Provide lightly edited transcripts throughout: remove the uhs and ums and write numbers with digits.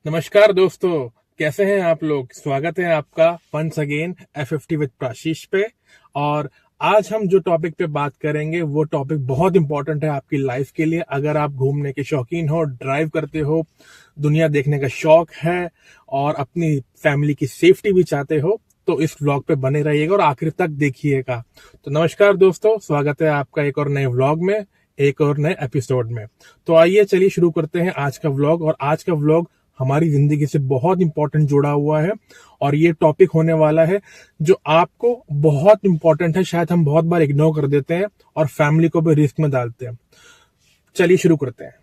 नमस्कार दोस्तों, कैसे हैं आप लोग। स्वागत है आपका वंस अगेन F50 विद प्राशीष पे। और आज हम जो टॉपिक पे बात करेंगे वो टॉपिक बहुत इंपॉर्टेंट है आपकी लाइफ के लिए। अगर आप घूमने के शौकीन हो, ड्राइव करते हो, दुनिया देखने का शौक है और अपनी फैमिली की सेफ्टी भी चाहते हो तो इस व्लॉग पे बने रहिएगा और आखिर तक देखिएगा। तो नमस्कार दोस्तों, स्वागत है आपका एक और नए व्लॉग में, एक और नए एपिसोड में। तो आइए चलिए शुरू करते हैं आज का व्लॉग। और आज का व्लॉग हमारी जिंदगी से बहुत इंपॉर्टेंट जुड़ा हुआ है और ये टॉपिक होने वाला है जो आपको बहुत इंपॉर्टेंट है। शायद हम बहुत बार इग्नोर कर देते हैं और फैमिली को भी रिस्क में डालते हैं। चलिए शुरू करते हैं।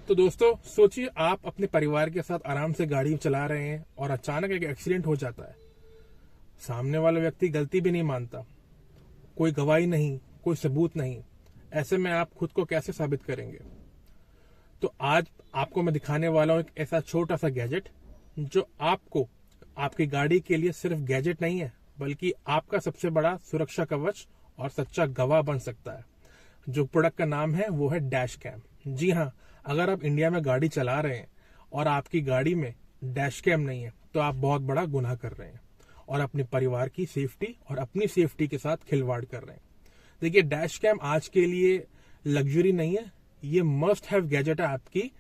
तो दोस्तों सोचिए, आप अपने परिवार के साथ आराम से गाड़ी चला रहे हैं और अचानक एक एक्सीडेंट हो जाता है। सामने वाला व्यक्ति गलती भी नहीं मानता, कोई गवाही नहीं, कोई सबूत नहीं। ऐसे में आप खुद को कैसे साबित करेंगे? तो आज आपको मैं दिखाने वाला हूं एक ऐसा छोटा सा गैजेट जो आपको आपकी गाड़ी के लिए सिर्फ गैजेट नहीं है बल्कि आपका सबसे बड़ा सुरक्षा कवच और सच्चा गवाह बन सकता है। जो प्रोडक्ट का नाम है वो है डैश कैम। जी हाँ, अगर आप इंडिया में गाड़ी चला रहे हैं और आपकी गाड़ी में डैश कैम नहीं है तो आप बहुत बड़ा गुनाह कर रहे हैं और अपने परिवार की सेफ्टी और अपनी सेफ्टी के साथ खिलवाड़ कर रहे हैं। देखिए, डैश कैम आज के लिए लग्जरी नहीं है, ये मस्ट हैव गैजेट है आपकी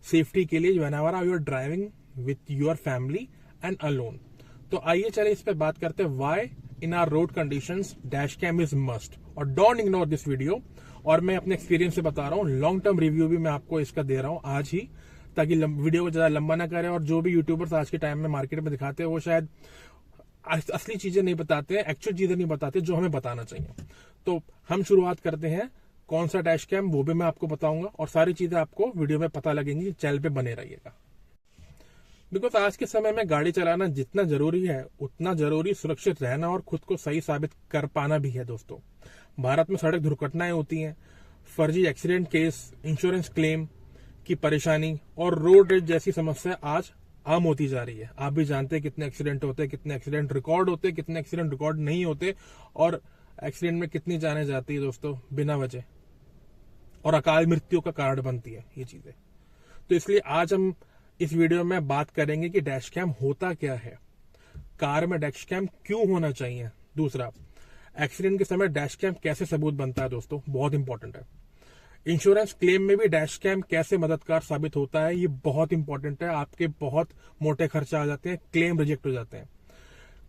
सेफ्टी के लिए whenever you are driving with your family and alone. तो आइए चले इस पे बात करते हैं why in our road conditions dash cam is must. और डोंट इग्नोर दिस वीडियो। और मैं अपने एक्सपीरियंस से बता रहा हूँ, लॉन्ग टर्म रिव्यू भी मैं आपको इसका दे रहा हूँ आज ही, ताकि वीडियो को ज्यादा लंबा ना करे। और जो भी यूट्यूबर्स आज के टाइम में मार्केट में दिखाते हैं वो शायद असली चीजें नहीं बताते हैं, एक्चुअल चीजें नहीं बताते जो हमें बताना चाहिए। तो हम शुरुआत करते हैं। कौन सा डैश कैम वो भी मैं आपको बताऊंगा और सारी चीजें आपको वीडियो में पता लगेंगी। चैनल पे बने रहिएगा। बिकॉज आज के समय में गाड़ी चलाना जितना जरूरी है उतना जरूरी सुरक्षित रहना और खुद को सही साबित कर पाना भी है। दोस्तों, भारत में सड़क दुर्घटनाएं होती हैं, फर्जी एक्सीडेंट केस, इंश्योरेंस क्लेम की परेशानी और रोड रेज जैसी समस्या आज आम होती जा रही है। आप भी जानते हैं कितने एक्सीडेंट होते हैं, कितने एक्सीडेंट रिकॉर्ड होते हैं, कितने एक्सीडेंट रिकॉर्ड नहीं होते और एक्सीडेंट में कितनी जाने जाती है दोस्तों बिना वजह, और अकाल मृत्यु का कारण बनती है ये चीजें। तो इसलिए आज हम इस वीडियो में बात करेंगे कि डैश कैम होता क्या है, कार में डैश कैम क्यों होना चाहिए, दूसरा एक्सीडेंट के समय डैश कैम कैसे सबूत बनता है। दोस्तों बहुत इंपॉर्टेंट है। इंश्योरेंस क्लेम में भी डैश कैम कैसे मददगार साबित होता है, ये बहुत इंपॉर्टेंट है। आपके बहुत मोटे खर्चे आ जाते हैं, क्लेम रिजेक्ट हो जाते हैं।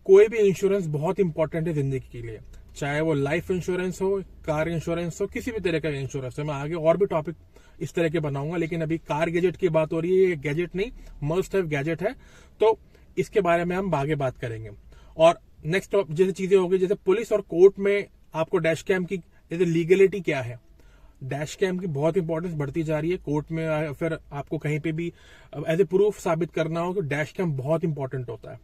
कोई भी इंश्योरेंस बहुत इंपॉर्टेंट है जिंदगी के लिए, चाहे वो लाइफ इंश्योरेंस हो, कार इंश्योरेंस हो, किसी भी तरह का इंश्योरेंस है। मैं आगे और भी टॉपिक इस तरह के बनाऊंगा, लेकिन अभी कार गैजेट की बात हो रही है। ये गैजेट नहीं, मस्ट हैव गैजेट है, तो इसके बारे में हम आगे बात करेंगे। और नेक्स्ट जैसे चीजें होगी, जैसे पुलिस और कोर्ट में आपको डैश कैम की जैसे लीगलिटी क्या है, डैश कैम की बहुत इंपॉर्टेंस बढ़ती जा रही है। कोर्ट में फिर आपको कहीं पे भी एज ए प्रूफ साबित करना हो तो डैश कैम बहुत इंपॉर्टेंट होता है।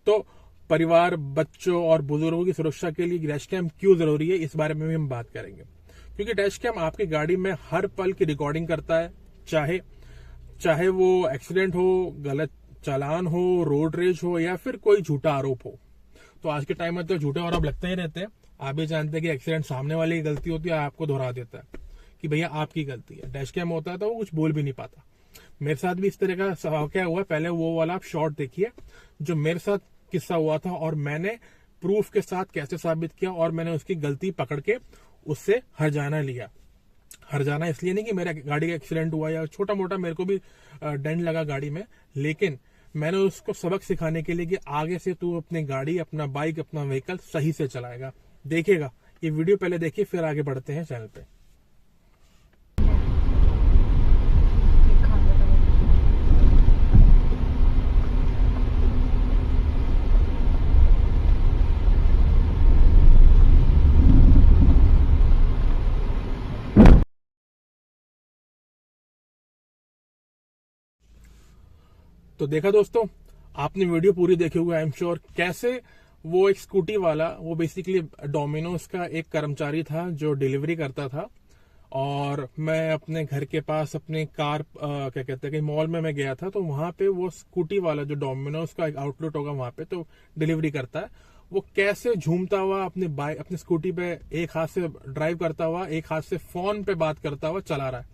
तो परिवार, बच्चों और बुजुर्गों की सुरक्षा के लिए डैश कैम क्यों जरूरी है, इस बारे में भी हम बात करेंगे। क्योंकि डैश कैम आपकी गाड़ी में हर पल की रिकॉर्डिंग करता है, चाहे वो एक्सीडेंट हो, गलत चालान हो, रोड रेज हो या फिर कोई झूठा आरोप हो। तो आज के टाइम में तो झूठे आरोप लगते ही रहते हैं। आप भी जानते हैं कि एक्सीडेंट सामने वाले की गलती होती है, आपको दोहरा देता है कि भैया आपकी गलती है। डैश कैम होता है तो वो कुछ बोल भी नहीं पाता। मेरे साथ भी इस तरह का क्या हुआ, पहले वो वाला आप शॉर्ट देखिए जो मेरे साथ किस्सा हुआ था और मैंने प्रूफ के साथ कैसे साबित किया और मैंने उसकी गलती पकड़ के उससे हर्जाना लिया। हर्जाना इसलिए नहीं कि मेरा गाड़ी का एक्सीडेंट हुआ या छोटा मोटा मेरे को भी डेंट लगा गाड़ी में, लेकिन मैंने उसको सबक सिखाने के लिए कि आगे से तू अपनी गाड़ी, अपना बाइक, अपना व्हीकल सही से चलाएगा। देखिएगा, ये वीडियो पहले देखिए फिर आगे बढ़ते हैं चैनल पे। तो देखा दोस्तों, आपने वीडियो पूरी देखी हुई, आई एम श्योर, कैसे वो एक स्कूटी वाला, वो बेसिकली डोमिनोज का एक कर्मचारी था जो डिलीवरी करता था। और मैं अपने घर के पास अपने कार क्या कहते हैं कि मॉल में मैं गया था, तो वहां पे वो स्कूटी वाला जो डोमिनोज का एक आउटलेट होगा वहां पे तो डिलीवरी करता है, वो कैसे झूमता हुआ अपनी बाइक, अपनी स्कूटी पे एक हाथ से ड्राइव करता हुआ, एक हाथ से फोन पे बात करता हुआ चला रहा है।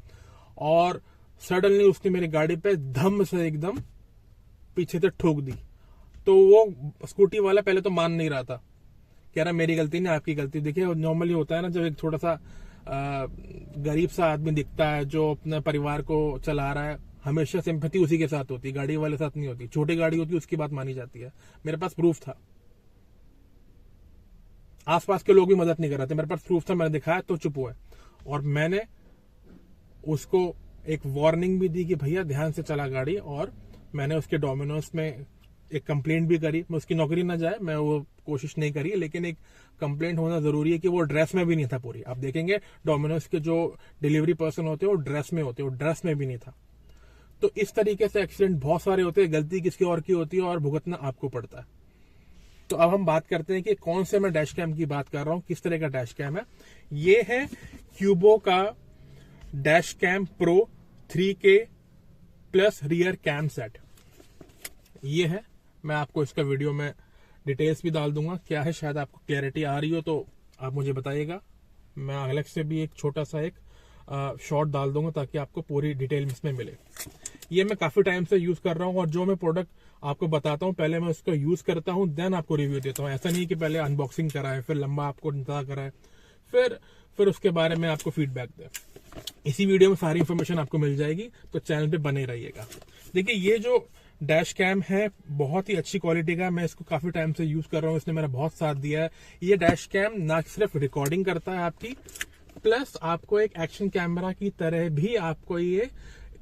और सडनली उसने मेरी गाड़ी पे धम से एकदम पीछे से ठोक दी। तो वो स्कूटी वाला पहले तो मान नहीं रहा था, कह रहा मेरी गलती नहीं आपकी गलती। देखिए नॉर्मली होता है ना, जब एक छोटा सा गरीब सा आदमी दिखता है जो अपने परिवार को चला रहा है, हमेशा सिंपैथी उसी के साथ होती है, गाड़ी वाले साथ नहीं होती। छोटी गाड़ी होती है उसकी बात मानी जाती है। मेरे पास प्रूफ था, आसपास के लोग भी मदद नहीं कर रहे थे, मेरे पास प्रूफ था, मैंने दिखाया तो चुप हुआ। और मैंने उसको एक वार्निंग भी दी कि भैया ध्यान से चला गाड़ी, और मैंने उसके डोमिनोज में एक कंप्लेंट भी करी। मैं उसकी नौकरी ना जाए, मैं वो कोशिश नहीं करी, लेकिन एक कंप्लेंट होना जरूरी है कि वो ड्रेस में भी नहीं था पूरी। आप देखेंगे डोमिनोज के जो डिलीवरी पर्सन होते हैं वो ड्रेस में होते हैं, वो ड्रेस में भी नहीं था। तो इस तरीके से एक्सीडेंट बहुत सारे होते हैं, गलती किसी और की होती है और भुगतना आपको पड़ता है। तो अब हम बात करते हैं कि कौन से मैं डैश कैम की बात कर रहा हूं, किस तरह का डैश कैम है। ये है क्यूबो का dash cam pro 3K plus rear cam set. ये है, मैं आपको इसका वीडियो में डिटेल्स भी डाल दूंगा क्या है, शायद आपको क्लैरिटी आ रही हो तो आप मुझे बताइएगा। मैं अलग से भी एक छोटा सा एक शॉर्ट डाल दूंगा ताकि आपको पूरी डिटेल इसमें मिले। ये मैं काफी टाइम से यूज कर रहा हूँ, और जो मैं प्रोडक्ट आपको बताता हूँ पहले मैं उसका यूज करता हूँ, देन आपको रिव्यू देता हूँ। ऐसा नहीं कि पहले अनबॉक्सिंग कराए फिर लंबा आपको इंतजार कराए फिर उसके बारे में आपको फीडबैक दे। इसी वीडियो में सारी इंफॉर्मेशन आपको मिल जाएगी, तो चैनल पे बने रहिएगा। देखिए ये जो डैश कैम है बहुत ही अच्छी क्वालिटी का, मैं इसको काफी टाइम से यूज कर रहा हूँ, इसने मेरा बहुत साथ दिया है। ये डैश कैम ना सिर्फ रिकॉर्डिंग करता है आपकी, प्लस आपको एक एक्शन कैमरा की तरह भी आपको ये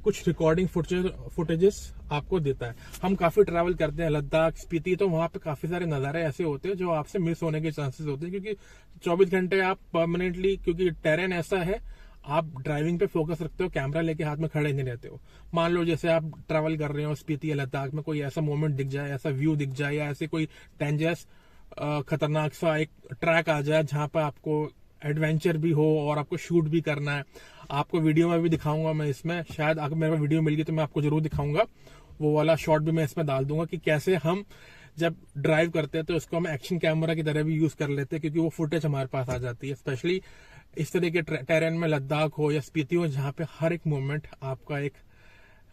कुछ रिकॉर्डिंग फुटेजेस आपको देता है। हम काफी ट्रैवल करते हैं लद्दाख, स्पीति, तो वहां पे काफी सारे नजारे ऐसे होते हैं जो आपसे मिस होने के चांसेस होते हैं, क्योंकि 24 घंटे आप परमानेंटली, क्योंकि टेरेन ऐसा है, आप ड्राइविंग पे फोकस रखते हो, कैमरा लेके हाथ में खड़े नहीं रहते हो। मान लो जैसे आप ट्रैवल कर रहे हो स्पीति या लद्दाख में, कोई ऐसा मोमेंट दिख जाए, ऐसा व्यू दिख जाए, या ऐसे कोई डेंजरस खतरनाक सा एक ट्रैक आ जाए जहां पर आपको एडवेंचर भी हो और आपको शूट भी करना है। आपको वीडियो में भी दिखाऊंगा मैं इसमें, शायद अगर मेरे को वीडियो मिल गई तो मैं आपको जरूर दिखाऊंगा, वो वाला शॉट भी मैं इसमें डाल दूंगा कि कैसे हम जब ड्राइव करते हैं तो उसको हम एक्शन कैमरा की तरह भी यूज कर लेते हैं, क्योंकि वो फुटेज हमारे पास आ जाती है। स्पेशली इस तरह के टेरेन में, लद्दाख हो या स्पीति हो, जहाँ पे हर एक मोमेंट आपका एक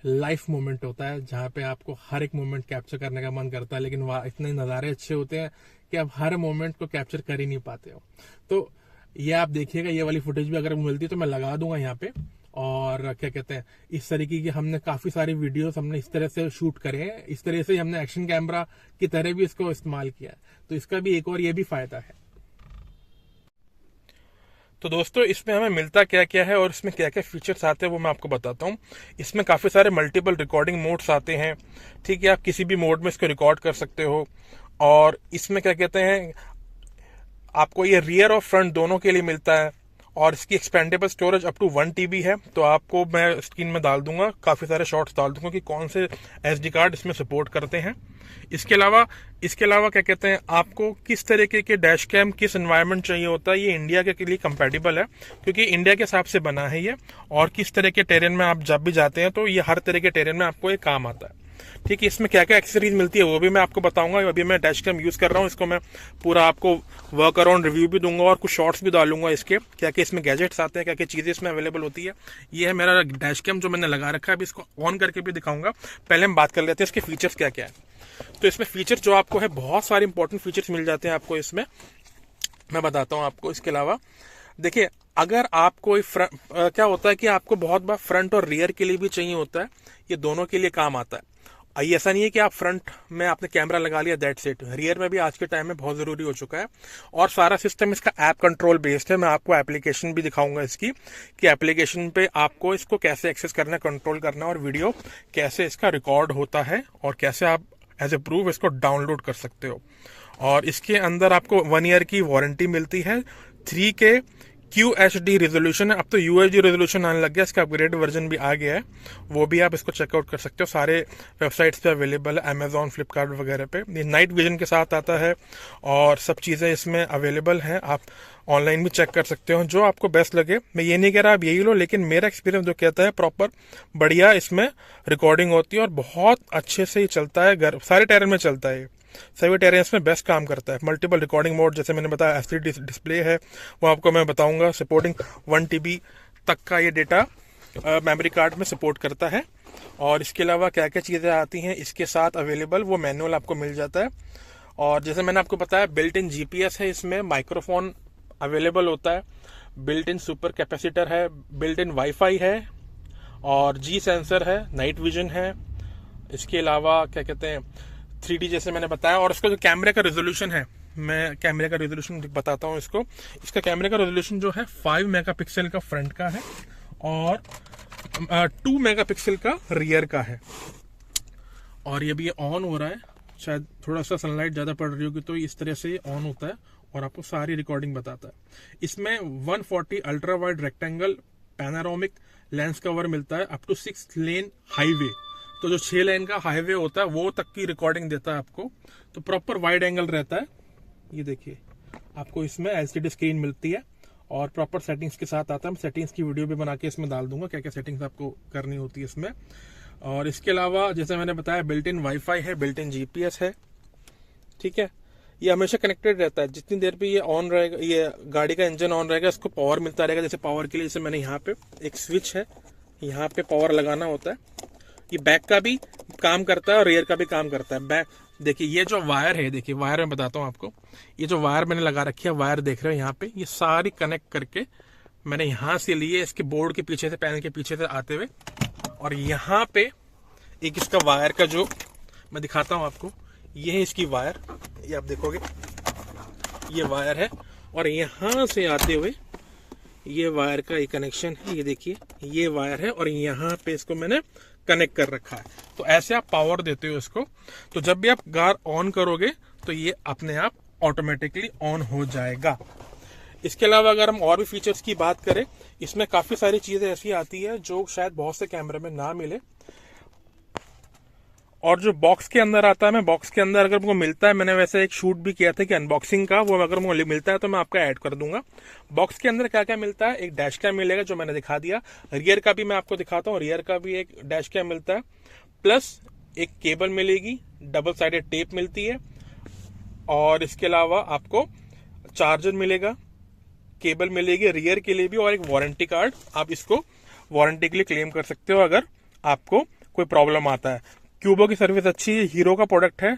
लाइफ मोमेंट होता है, जहाँ पे आपको हर एक मोमेंट कैप्चर करने का मन करता है, लेकिन वहाँ इतने नज़ारे अच्छे होते हैं कि आप हर मोमेंट को कैप्चर कर ही नहीं पाते हो। तो ये आप देखिएगा, ये वाली फुटेज भी अगर मिलती है तो मैं लगा दूंगा यहाँ पे। और क्या कहते हैं, इस तरीके की हमने काफी सारी वीडियोस हमने इस तरह से शूट करे हैं, इस तरह से हमने एक्शन कैमरा की तरह भी इसको इस्तेमाल किया है। तो इसका भी एक और ये भी फायदा है। तो दोस्तों इसमें हमें मिलता क्या क्या है और इसमें क्या क्या फीचर्स आते हैं वो मैं आपको बताता हूँ। इसमें काफ़ी सारे मल्टीपल रिकॉर्डिंग मोड्स आते हैं, ठीक है, आप किसी भी मोड में इसको रिकॉर्ड कर सकते हो। और इसमें क्या कहते हैं, आपको ये रियर और फ्रंट दोनों के लिए मिलता है, और इसकी expandable storage up to 1 TB है। तो आपको मैं स्क्रीन में डाल दूंगा, काफ़ी सारे शॉर्ट्स डाल दूंगा कि कौन से SD कार्ड इसमें सपोर्ट करते हैं। इसके अलावा क्या कहते हैं, आपको किस तरीके के डैश कैम किस एनवायरनमेंट चाहिए होता है, ये इंडिया के लिए कंपैटिबल है, क्योंकि इंडिया के हिसाब से बना है ये। और किस तरह के टेरेन में आप जब भी जाते हैं तो ये हर तरह के टेरेन में आपको ये काम आता है, ठीक है। इसमें क्या क्या एक्सेसरीज मिलती है वो भी मैं आपको बताऊंगा। अभी मैं डैश कैम यूज कर रहा हूँ, इसको मैं पूरा आपको वर्क अराउंड रिव्यू भी दूंगा और कुछ शॉर्ट्स भी डालूंगा इसके, क्या क्या इसमें गैजेट्स आते हैं, क्या क्या चीजें इसमें अवेलेबल होती है। ये है मेरा डैश कैम जो मैंने लगा रखा है, अभी इसको ऑन करके भी दिखाऊंगा। पहले हम बात कर लेते हैं इसके फीचर्स क्या क्या है। तो इसमें फीचर जो आपको है, बहुत सारे इंपॉर्टेंट फीचर्स मिल जाते हैं आपको इसमें, मैं बताता हूँ आपको। इसके अलावा देखिए, अगर आपको क्या होता है कि आपको बहुत बार फ्रंट और रियर के लिए भी चाहिए होता है, ये दोनों के लिए काम आता है। ये ऐसा नहीं है कि आप फ्रंट में आपने कैमरा लगा लिया दैट्स इट, रियर में भी आज के टाइम में बहुत जरूरी हो चुका है। और सारा सिस्टम इसका ऐप कंट्रोल बेस्ड है। मैं आपको एप्लीकेशन भी दिखाऊंगा इसकी, कि एप्लीकेशन पे आपको इसको कैसे एक्सेस करना, कंट्रोल करना, और वीडियो कैसे इसका रिकॉर्ड होता है, और कैसे आप एज ए प्रूफ इसको डाउनलोड कर सकते हो। और इसके अंदर आपको 1 ईयर की वारंटी मिलती है। 3K QHD रेजोल्यूशन है, अब तो UHD रेजोल्यूशन आने लग गया, इसका अपग्रेड वर्जन भी आ गया है, वो भी आप इसको चेकआउट कर सकते हो। सारे वेबसाइट्स पे अवेलेबल है, अमेजॉन, फ्लिपकार्ट वगैरह पे। ये नाइट विजन के साथ आता है और सब चीज़ें इसमें अवेलेबल हैं, आप ऑनलाइन भी चेक कर सकते हो, जो आपको बेस्ट लगे। मैं ये नहीं कह रहा आप यही लो, लेकिन मेरा एक्सपीरियंस जो कहता है प्रॉपर बढ़िया इसमें रिकॉर्डिंग होती है और बहुत अच्छे से ही चलता है, सारे टेरेन में चलता है, सभी टेरेन्स में बेस्ट काम करता है। मल्टीपल रिकॉर्डिंग मोड, जैसे मैंने बताया, एसडी डिस्प्ले है, वो आपको मैं बताऊंगा, सपोर्टिंग 1 TB तक का ये डेटा मेमोरी कार्ड में सपोर्ट करता है। और इसके अलावा क्या क्या चीज़ें आती हैं इसके साथ अवेलेबल, वो मैनुअल आपको मिल जाता है। और जैसे मैंने आपको बताया, बिल्ट इन जीपीएस है, इसमें माइक्रोफोन अवेलेबल होता है, बिल्ट इन सुपर कैपेसिटर है, बिल्ट इन वाईफाई है, और जी सेंसर है, नाइट विजन है। इसके अलावा क्या कहते हैं 3D जैसे मैंने बताया। और इसका जो कैमरे का रेजोल्यूशन है, मैं कैमरे का रेजोल्यूशन बताता हूँ इसको। इसका कैमरे का रेजोल्यूशन जो है 5 मेगापिक्सल का फ्रंट का है और 2 मेगापिक्सल का रियर का है। और ये भी ऑन हो रहा है, शायद थोड़ा सा सनलाइट ज़्यादा पड़ रही होगी तो इस तरह से ऑन होता है और आपको सारी रिकॉर्डिंग बताता है। इसमें 140 ultra wide rectangle panoramic lens cover मिलता है, अप टू 6 लेन हाईवे। तो जो 6 लेन का हाईवे होता है वो तक की रिकॉर्डिंग देता है आपको। तो प्रॉपर वाइड एंगल रहता है। ये देखिए, आपको इसमें एलसीडी स्क्रीन मिलती है और प्रॉपर सेटिंग्स के साथ आता है। मैं सेटिंग्स की वीडियो भी बना के इसमें डाल दूंगा, क्या क्या सेटिंग्स आपको करनी होती है इसमें। और इसके अलावा जैसे मैंने बताया, बिल्ट इन वाईफाई है, बिल्ट इन जीपीएस है। ठीक है, ये हमेशा कनेक्टेड रहता है। जितनी देर पे ये ऑन रहेगा, ये गाड़ी का इंजन ऑन रहेगा, इसको पावर मिलता रहेगा। जैसे पावर के लिए जैसे मैंने यहाँ पे एक स्विच है, यहाँ पे पावर लगाना होता है। ये बैक का भी काम करता है और रियर का भी काम करता है। बैक देखिए, ये जो वायर है, देखिए वायर मैं बताता हूँ आपको। ये जो वायर मैंने लगा रखी है, वायर देख रहे हो यहाँ पे, ये सारी कनेक्ट करके मैंने यहाँ से लिए इसके बोर्ड के पीछे से, पैनल के पीछे से आते हुए। और यहाँ पे एक इसका वायर का जो मैं दिखाता हूँ आपको, ये है इसकी वायर, ये आप देखोगे ये वायर है। और यहाँ से आते हुए ये वायर का ये कनेक्शन है, ये देखिए ये वायर है और यहाँ पे इसको मैंने कनेक्ट कर रखा है। तो ऐसे आप पावर देते हो इसको। तो जब भी आप कार ऑन करोगे तो ये अपने आप ऑटोमेटिकली ऑन हो जाएगा। इसके अलावा अगर हम और भी फीचर्स की बात करें, इसमें काफी सारी चीजें ऐसी आती है जो शायद बहुत से कैमरे में ना मिले। और जो बॉक्स के अंदर आता है, मैं बॉक्स के अंदर अगर मुझको मिलता है, मैंने वैसे एक शूट भी किया था कि अनबॉक्सिंग का, वो अगर मुझे मिलता है तो मैं आपका ऐड कर दूंगा। बॉक्स के अंदर क्या क्या मिलता है, एक डैश कैम मिलेगा जो मैंने दिखा दिया। रियर का भी मैं आपको दिखाता हूँ, रियर का भी एक डैश कैम मिलता है, प्लस एक केबल मिलेगी, डबल साइडेड टेप मिलती है। और इसके अलावा आपको चार्जर मिलेगा, केबल मिलेगी रियर के लिए भी, और एक वारंटी कार्ड। आप इसको वारंटी के लिए क्लेम कर सकते हो अगर आपको कोई प्रॉब्लम आता है। क्यूबो की सर्विस अच्छी है, हीरो का प्रोडक्ट है,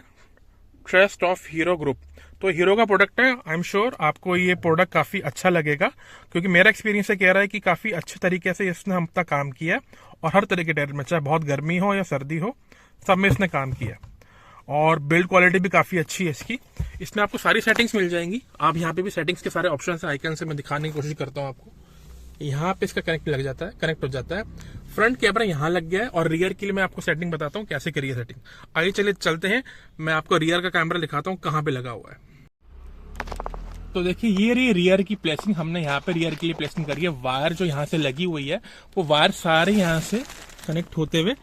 ट्रस्ट ऑफ हीरो ग्रुप। तो हीरो का प्रोडक्ट है, आई एम श्योर आपको ये प्रोडक्ट काफी अच्छा लगेगा, क्योंकि मेरा एक्सपीरियंस कह रहा है कि काफी अच्छे तरीके से इसने हम तक काम किया और हर तरह के टायर में, चाहे बहुत गर्मी हो या सर्दी हो, सब में इसने काम किया। और बिल्ड क्वालिटी भी काफी अच्छी है इसकी। इसमें आपको सारी सेटिंग्स मिल जाएंगी। आप यहाँ पे भी सेटिंग्स के सारे ऑप्शन है, आइकन से मैं दिखाने की कोशिश करता हूँ आपको। यहाँ पे इसका कनेक्ट लग जाता है, कनेक्ट हो जाता है। फ्रंट कैमरा यहाँ लग गया है और रियर के लिए मैं आपको सेटिंग बताता हूँ कैसे करिए सेटिंग। आइए चलिए चलते हैं, मैं आपको रियर का कैमरा दिखाता हूँ कहाँ पे लगा हुआ है। तो देखिए, ये रही रियर की प्लेसिंग, हमने यहाँ पे रियर के लिए प्लेसिंग करी है। वायर जो यहाँ से लगी हुई है, वो वायर सारे यहाँ से कनेक्ट होते हुए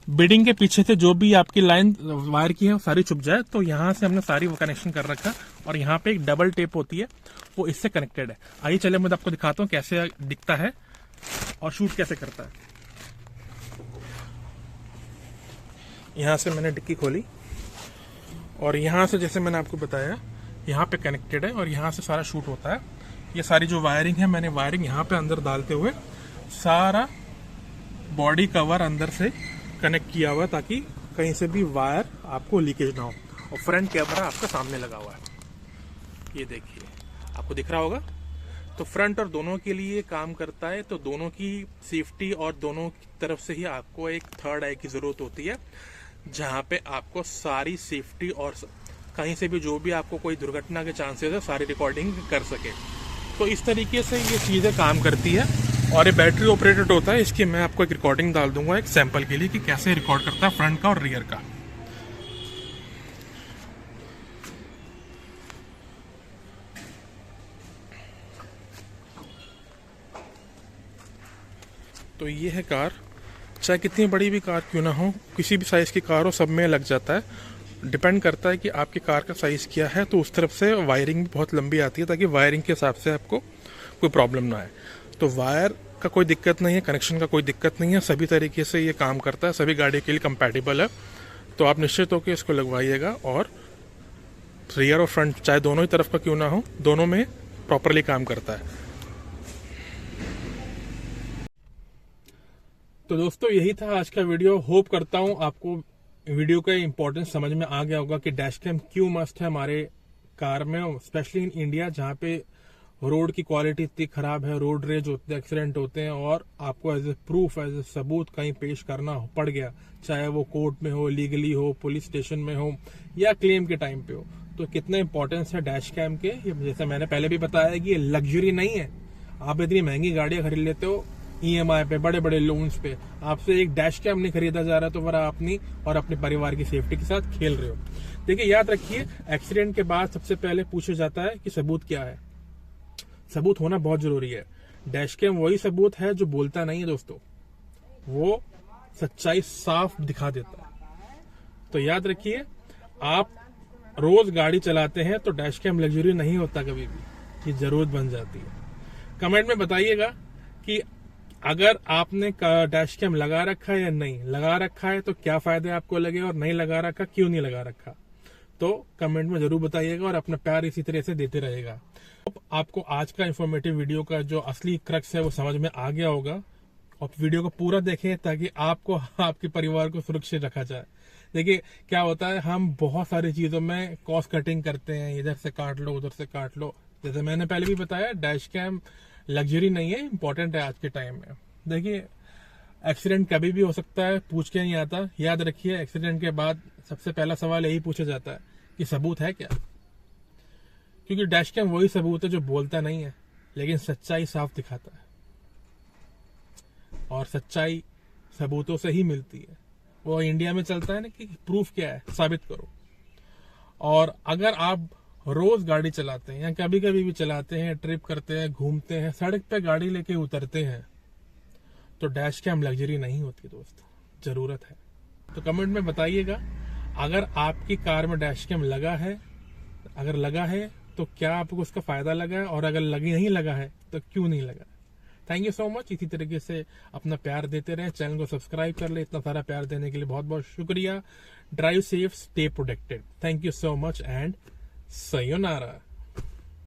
बिडिंग के पीछे से जो भी आपकी लाइन वायर की है वो सारी छुप जाए। तो यहाँ से हमने सारी वो कनेक्शन कर रखा। और यहाँ पे एक डबल टेप होती है, वो इससे कनेक्टेड है। आइए चलिए मैं आपको दिखाता हूँ कैसे दिखता है और शूट कैसे करता है। यहाँ से मैंने डिक्की खोली और यहाँ से जैसे मैंने आपको बताया, यहाँ पे कनेक्टेड है और यहाँ से सारा शूट होता है। ये सारी जो वायरिंग है, मैंने वायरिंग यहाँ पे अंदर डालते हुए सारा बॉडी कवर अंदर से कनेक्ट किया हुआ है, ताकि कहीं से भी वायर आपको लीकेज ना हो। और फ्रंट कैमरा आपका सामने लगा हुआ है, ये देखिए आपको दिख रहा होगा। तो फ्रंट और दोनों के लिए काम करता है। तो दोनों की सेफ्टी और दोनों की तरफ से ही आपको एक थर्ड आई की जरूरत होती है, जहाँ पे आपको सारी सेफ्टी और कहीं से भी जो भी आपको कोई दुर्घटना के चांसेस है, सारी रिकॉर्डिंग कर सके। तो इस तरीके से ये चीज़ें काम करती है। और ये बैटरी ऑपरेटेड होता है। इसकी मैं आपको एक रिकॉर्डिंग डाल दूंगा एक सैंपल के लिए कि कैसे रिकॉर्ड करता है फ्रंट का और रियर का। तो ये है कार, चाहे कितनी बड़ी भी कार क्यों ना हो, किसी भी साइज की कार हो, सब में लग जाता है। डिपेंड करता है कि आपकी कार का साइज क्या है। तो उस तरफ से वायरिंग भी बहुत लंबी आती है, ताकि वायरिंग के हिसाब से आपको कोई प्रॉब्लम ना आए। तो वायर का कोई दिक्कत नहीं है, कनेक्शन का कोई दिक्कत नहीं है, सभी तरीके से ये काम करता है, सभी गाड़ी के लिए कंपैटिबल है। तो आप निश्चित होकर इसको लगवाइएगा। और रियर और फ्रंट चाहे दोनों ही तरफ का क्यों ना हो, दोनों में प्रॉपरली काम करता है। तो दोस्तों यही था आज का वीडियो। होप करता हूं आपको वीडियो का इंपॉर्टेंस समझ में आ गया होगा कि डैश कैम क्यों मस्ट है हमारे कार में, स्पेशली इन इंडिया जहां पे रोड की क्वालिटी इतनी खराब है, रोड रेज होते हैं, एक्सीडेंट होते हैं, और आपको as a proof, as a सबूत कहीं पेश करना पड़ गया, चाहे वो कोर्ट में हो, लीगली हो, पुलिस स्टेशन में हो या क्लेम के टाइम पे हो, तो कितना इंपॉर्टेंस है डैश कैम के। जैसे मैंने पहले भी बताया कि ये लग्जरी नहीं है। आप इतनी महंगी गाड़ियां खरीद लेते हो ईएमआई पे, बड़े बड़े लोन्स पे, आपसे एक डैश कैम नहीं खरीदा जा रहा, तो फिर आप अपनी और अपने परिवार की सेफ्टी के साथ खेल रहे हो। देखिए याद रखिए, एक्सीडेंट के बाद सबसे पहले पूछा जाता है कि सबूत क्या है। सबूत होना बहुत जरूरी है। डैश कैम वही सबूत है जो बोलता नहीं है दोस्तों, वो सच्चाई साफ दिखा देता है। तो याद रखिए, आप रोज गाड़ी चलाते हैं तो डैश कैम लग्जरी नहीं होता, कभी भी ये जरूरत बन जाती है। कमेंट में बताइएगा कि अगर आपने डैश कैम लगा रखा है या नहीं लगा रखा है, तो क्या फायदे आपको लगे, और नहीं लगा रखा क्यों नहीं लगा रखा, तो कमेंट में जरूर बताइएगा और अपना प्यार इसी तरह से देते रहेगा। आपको आज का इंफॉर्मेटिव वीडियो का जो असली क्रक्स है वो समझ में आ गया होगा। आप वीडियो को पूरा देखें ताकि आपको, आपके परिवार को सुरक्षित रखा जाए। देखिए क्या होता है, हम बहुत सारी चीजों में कॉस्ट कटिंग करते हैं, इधर से काट लो, उधर से काट लो। जैसे मैंने पहले भी बताया, डैश कैम लग्जरी नहीं है, इंपॉर्टेंट है आज के टाइम में। देखिए एक्सीडेंट कभी भी हो सकता है, पूछ के नहीं आता। याद रखिए, एक्सीडेंट के बाद सबसे पहला सवाल यही पूछा जाता है कि सबूत है क्या, क्योंकि डैश कैम वही सबूत है जो बोलता नहीं है लेकिन सच्चाई साफ दिखाता है, और सच्चाई सबूतों से ही मिलती है। वो इंडिया में चलता है ना कि प्रूफ क्या है, साबित करो। और अगर आप रोज गाड़ी चलाते हैं या कभी कभी भी चलाते हैं, ट्रिप करते हैं, घूमते हैं, सड़क पे गाड़ी लेके उतरते हैं, तो डैश कैम लग्जरी नहीं होती दोस्त, जरूरत है। तो कमेंट में बताइएगा, अगर आपकी कार में डैश कैम लगा है, अगर लगा है तो क्या आपको उसका फायदा लगा है, और अगर नहीं लगा है तो क्यों नहीं लगा। Thank you so much. इसी तरीके से अपना प्यार देते रहे, चैनल को सब्सक्राइब कर ले। इतना सारा प्यार देने के लिए बहुत बहुत शुक्रिया। Drive safe, stay protected. Thank you so much and sayonara.